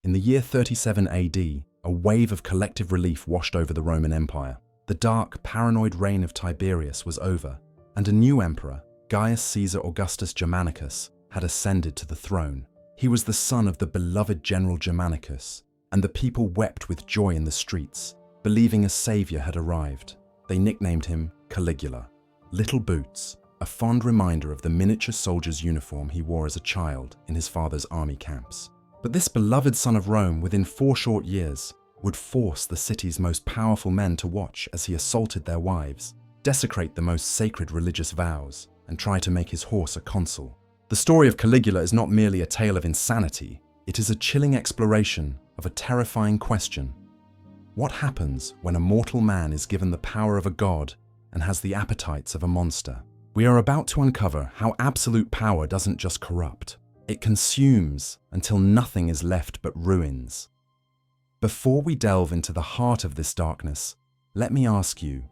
In the year 37 AD, a wave of collective relief washed over the Roman Empire. The dark, paranoid reign of Tiberius was over, and a new emperor, Gaius Caesar Augustus Germanicus, had ascended to the throne. He was the son of the beloved General Germanicus, and the people wept with joy in the streets, believing a savior had arrived. They nicknamed him Caligula, Little Boots, a fond reminder of the miniature soldier's uniform he wore as a child in his father's army camps. But this beloved son of Rome, within 4 short years, would force the city's most powerful men to watch as he assaulted their wives, desecrate the most sacred religious vows, and try to make his horse a consul. The story of Caligula is not merely a tale of insanity, it is a chilling exploration of a terrifying question. What happens when a mortal man is given the power of a god and has the appetites of a monster? We are about to uncover how absolute power doesn't just corrupt, it consumes until nothing is left but ruins. Before we delve into the heart of this darkness, let me ask you,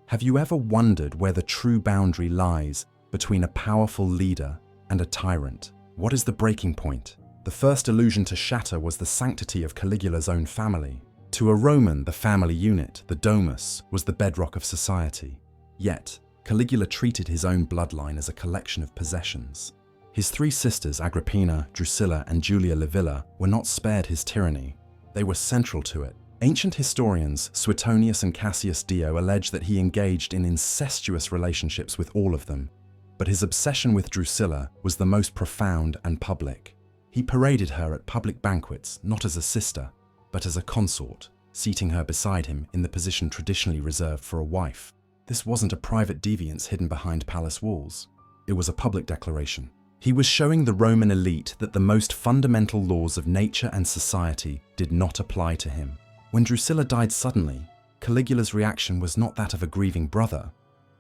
have you ever wondered where the true boundary lies between a powerful leader and a tyrant? What is the breaking point? The first illusion to shatter was the sanctity of Caligula's own family. To a Roman, the family unit, the domus, was the bedrock of society. Yet, Caligula treated his own bloodline as a collection of possessions. His 3 sisters, Agrippina, Drusilla, and Julia Livilla, were not spared his tyranny. They were central to it. Ancient historians, Suetonius and Cassius Dio, allege that he engaged in incestuous relationships with all of them. But his obsession with Drusilla was the most profound and public. He paraded her at public banquets, not as a sister, but as a consort, seating her beside him in the position traditionally reserved for a wife. This wasn't a private deviance hidden behind palace walls. It was a public declaration. He was showing the Roman elite that the most fundamental laws of nature and society did not apply to him. When Drusilla died suddenly, Caligula's reaction was not that of a grieving brother,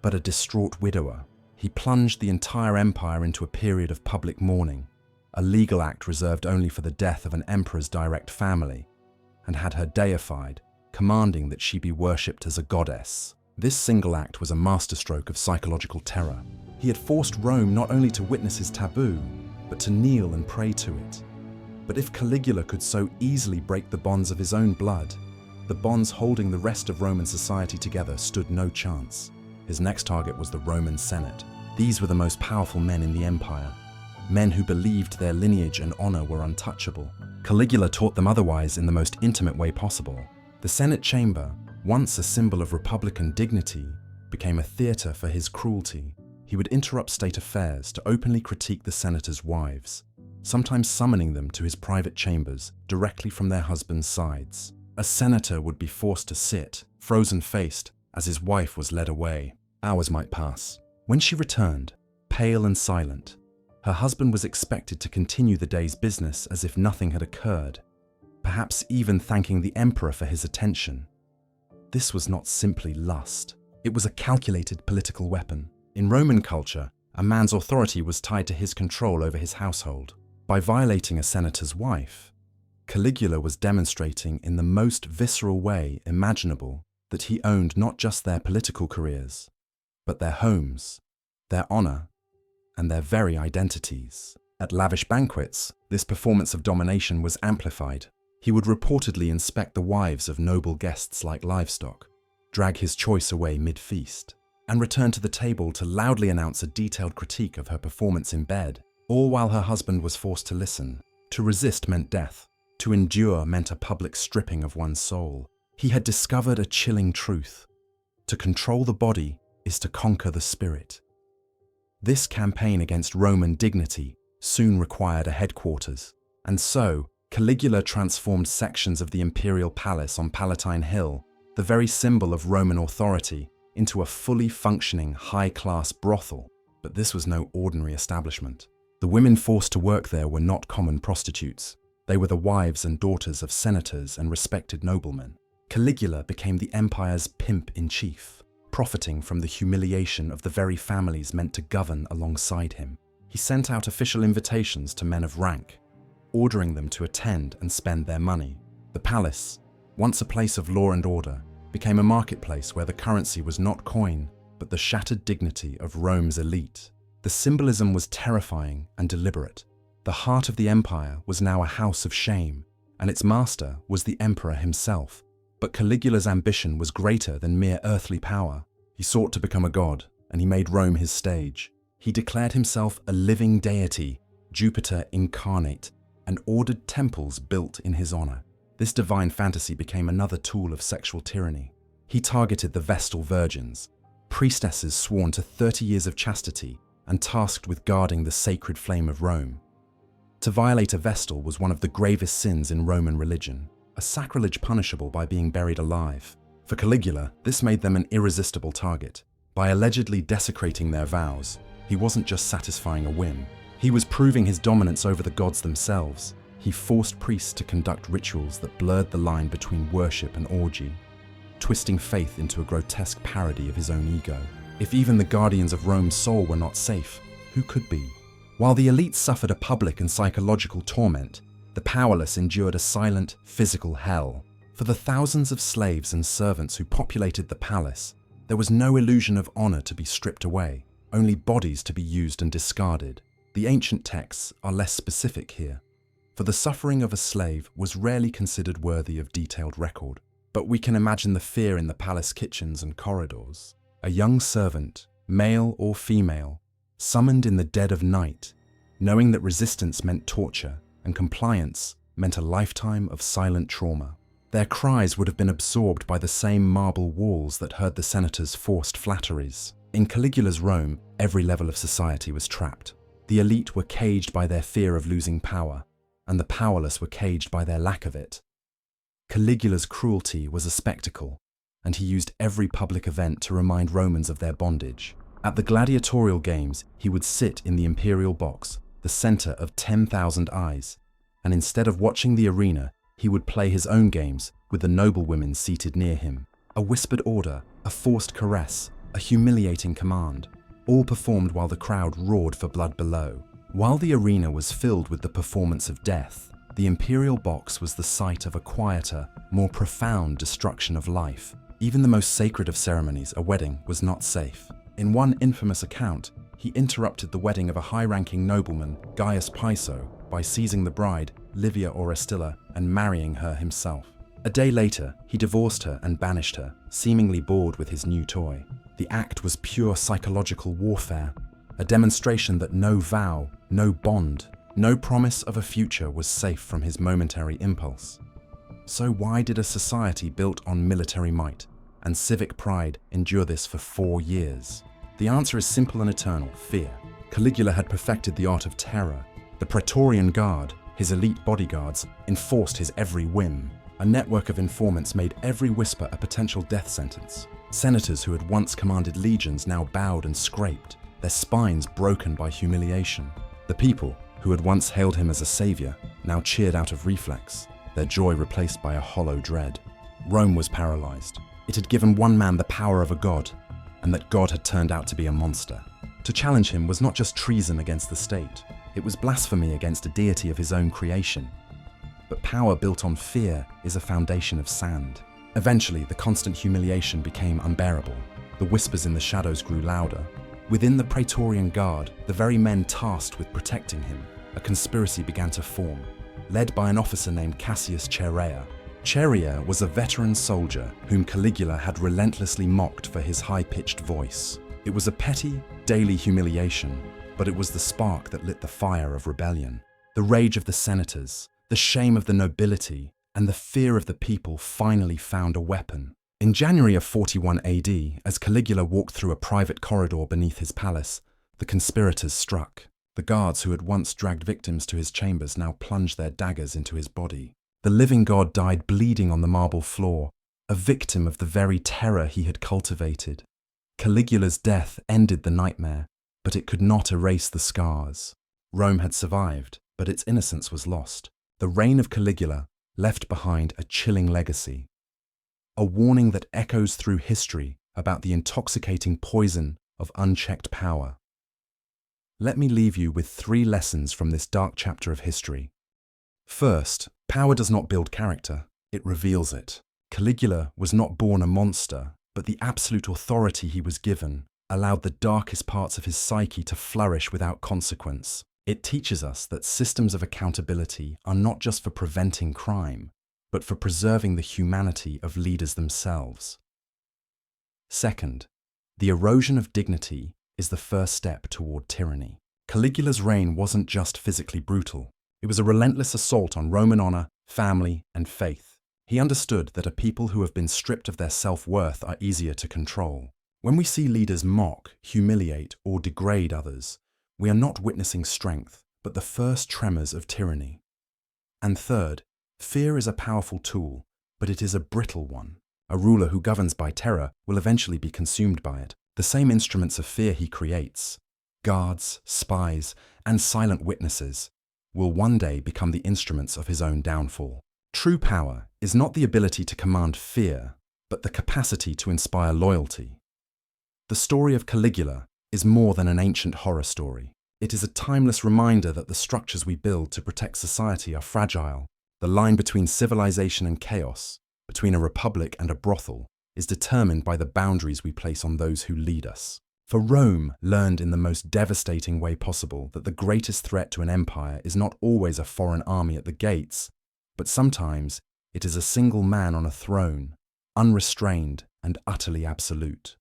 but a distraught widower. He plunged the entire empire into a period of public mourning, a legal act reserved only for the death of an emperor's direct family, and had her deified, commanding that she be worshipped as a goddess. This single act was a masterstroke of psychological terror. He had forced Rome not only to witness his taboo, but to kneel and pray to it. But if Caligula could so easily break the bonds of his own blood, the bonds holding the rest of Roman society together stood no chance. His next target was the Roman Senate. These were the most powerful men in the empire, men who believed their lineage and honor were untouchable. Caligula taught them otherwise in the most intimate way possible. The Senate chamber, once a symbol of republican dignity, became a theater for his cruelty. He would interrupt state affairs to openly critique the senators' wives, sometimes summoning them to his private chambers directly from their husbands' sides. A senator would be forced to sit, frozen-faced, as his wife was led away. Hours might pass. When she returned, pale and silent, her husband was expected to continue the day's business as if nothing had occurred, perhaps even thanking the emperor for his attention. This was not simply lust. It was a calculated political weapon. In Roman culture, a man's authority was tied to his control over his household. By violating a senator's wife, Caligula was demonstrating in the most visceral way imaginable that he owned not just their political careers, but their homes, their honor, and their very identities. At lavish banquets, this performance of domination was amplified. He would reportedly inspect the wives of noble guests like livestock, drag his choice away mid-feast, and return to the table to loudly announce a detailed critique of her performance in bed, all while her husband was forced to listen. To resist meant death. To endure meant a public stripping of one's soul. He had discovered a chilling truth. To control the body is to conquer the spirit. This campaign against Roman dignity soon required a headquarters, and so Caligula transformed sections of the imperial palace on Palatine Hill, the very symbol of Roman authority, into a fully functioning, high-class brothel. But this was no ordinary establishment. The women forced to work there were not common prostitutes. They were the wives and daughters of senators and respected noblemen. Caligula became the empire's pimp-in-chief, profiting from the humiliation of the very families meant to govern alongside him. He sent out official invitations to men of rank, ordering them to attend and spend their money. The palace, once a place of law and order, became a marketplace where the currency was not coin, but the shattered dignity of Rome's elite. The symbolism was terrifying and deliberate. The heart of the empire was now a house of shame, and its master was the emperor himself. But Caligula's ambition was greater than mere earthly power. He sought to become a god, and he made Rome his stage. He declared himself a living deity, Jupiter incarnate, and ordered temples built in his honor. This divine fantasy became another tool of sexual tyranny. He targeted the Vestal virgins, priestesses sworn to 30 years of chastity and tasked with guarding the sacred flame of Rome. To violate a Vestal was one of the gravest sins in Roman religion, a sacrilege punishable by being buried alive. For Caligula, this made them an irresistible target. By allegedly desecrating their vows, he wasn't just satisfying a whim. He was proving his dominance over the gods themselves. He forced priests to conduct rituals that blurred the line between worship and orgy, twisting faith into a grotesque parody of his own ego. If even the guardians of Rome's soul were not safe, who could be? While the elite suffered a public and psychological torment, the powerless endured a silent, physical hell. For the thousands of slaves and servants who populated the palace, there was no illusion of honor to be stripped away, only bodies to be used and discarded. The ancient texts are less specific here, for the suffering of a slave was rarely considered worthy of detailed record. But we can imagine the fear in the palace kitchens and corridors. A young servant, male or female, summoned in the dead of night, knowing that resistance meant torture and compliance meant a lifetime of silent trauma. Their cries would have been absorbed by the same marble walls that heard the senator's forced flatteries. In Caligula's Rome, every level of society was trapped. The elite were caged by their fear of losing power, and the powerless were caged by their lack of it. Caligula's cruelty was a spectacle, and he used every public event to remind Romans of their bondage. At the gladiatorial games, he would sit in the imperial box, the center of 10,000 eyes, and instead of watching the arena, he would play his own games with the noblewomen seated near him. A whispered order, a forced caress, a humiliating command, all performed while the crowd roared for blood below. While the arena was filled with the performance of death, the imperial box was the site of a quieter, more profound destruction of life. Even the most sacred of ceremonies, a wedding, was not safe. In one infamous account, he interrupted the wedding of a high-ranking nobleman, Gaius Piso, by seizing the bride, Livia Orestilla, and marrying her himself. A day later, he divorced her and banished her, seemingly bored with his new toy. The act was pure psychological warfare, a demonstration that no vow, no bond, no promise of a future was safe from his momentary impulse. So why did a society built on military might and civic pride endure this for 4 years? The answer is simple and eternal: fear. Caligula had perfected the art of terror. The Praetorian Guard, his elite bodyguards, enforced his every whim. A network of informants made every whisper a potential death sentence. Senators who had once commanded legions now bowed and scraped, their spines broken by humiliation. The people, who had once hailed him as a savior, now cheered out of reflex, their joy replaced by a hollow dread. Rome was paralyzed. It had given one man the power of a god, and that god had turned out to be a monster. To challenge him was not just treason against the state, it was blasphemy against a deity of his own creation. But power built on fear is a foundation of sand. Eventually, the constant humiliation became unbearable. The whispers in the shadows grew louder. Within the Praetorian Guard, the very men tasked with protecting him, a conspiracy began to form, led by an officer named Cassius Chaerea. Chaerea was a veteran soldier whom Caligula had relentlessly mocked for his high-pitched voice. It was a petty, daily humiliation, but it was the spark that lit the fire of rebellion. The rage of the senators, the shame of the nobility, and the fear of the people finally found a weapon. In January of 41 AD, as Caligula walked through a private corridor beneath his palace, the conspirators struck. The guards who had once dragged victims to his chambers now plunged their daggers into his body. The living god died bleeding on the marble floor, a victim of the very terror he had cultivated. Caligula's death ended the nightmare, but it could not erase the scars. Rome had survived, but its innocence was lost. The reign of Caligula left behind a chilling legacy, a warning that echoes through history about the intoxicating poison of unchecked power. Let me leave you with 3 lessons from this dark chapter of history. First, power does not build character, it reveals it. Caligula was not born a monster, but the absolute authority he was given allowed the darkest parts of his psyche to flourish without consequence. It teaches us that systems of accountability are not just for preventing crime, but for preserving the humanity of leaders themselves. Second, the erosion of dignity is the first step toward tyranny. Caligula's reign wasn't just physically brutal. It was a relentless assault on Roman honor, family, and faith. He understood that a people who have been stripped of their self-worth are easier to control. When we see leaders mock, humiliate, or degrade others, we are not witnessing strength, but the first tremors of tyranny. And third, fear is a powerful tool, but it is a brittle one. A ruler who governs by terror will eventually be consumed by it. The same instruments of fear he creates, guards, spies, and silent witnesses, will one day become the instruments of his own downfall. True power is not the ability to command fear, but the capacity to inspire loyalty. The story of Caligula is more than an ancient horror story. It is a timeless reminder that the structures we build to protect society are fragile. The line between civilization and chaos, between a republic and a brothel, is determined by the boundaries we place on those who lead us. For Rome learned in the most devastating way possible that the greatest threat to an empire is not always a foreign army at the gates, but sometimes it is a single man on a throne, unrestrained and utterly absolute.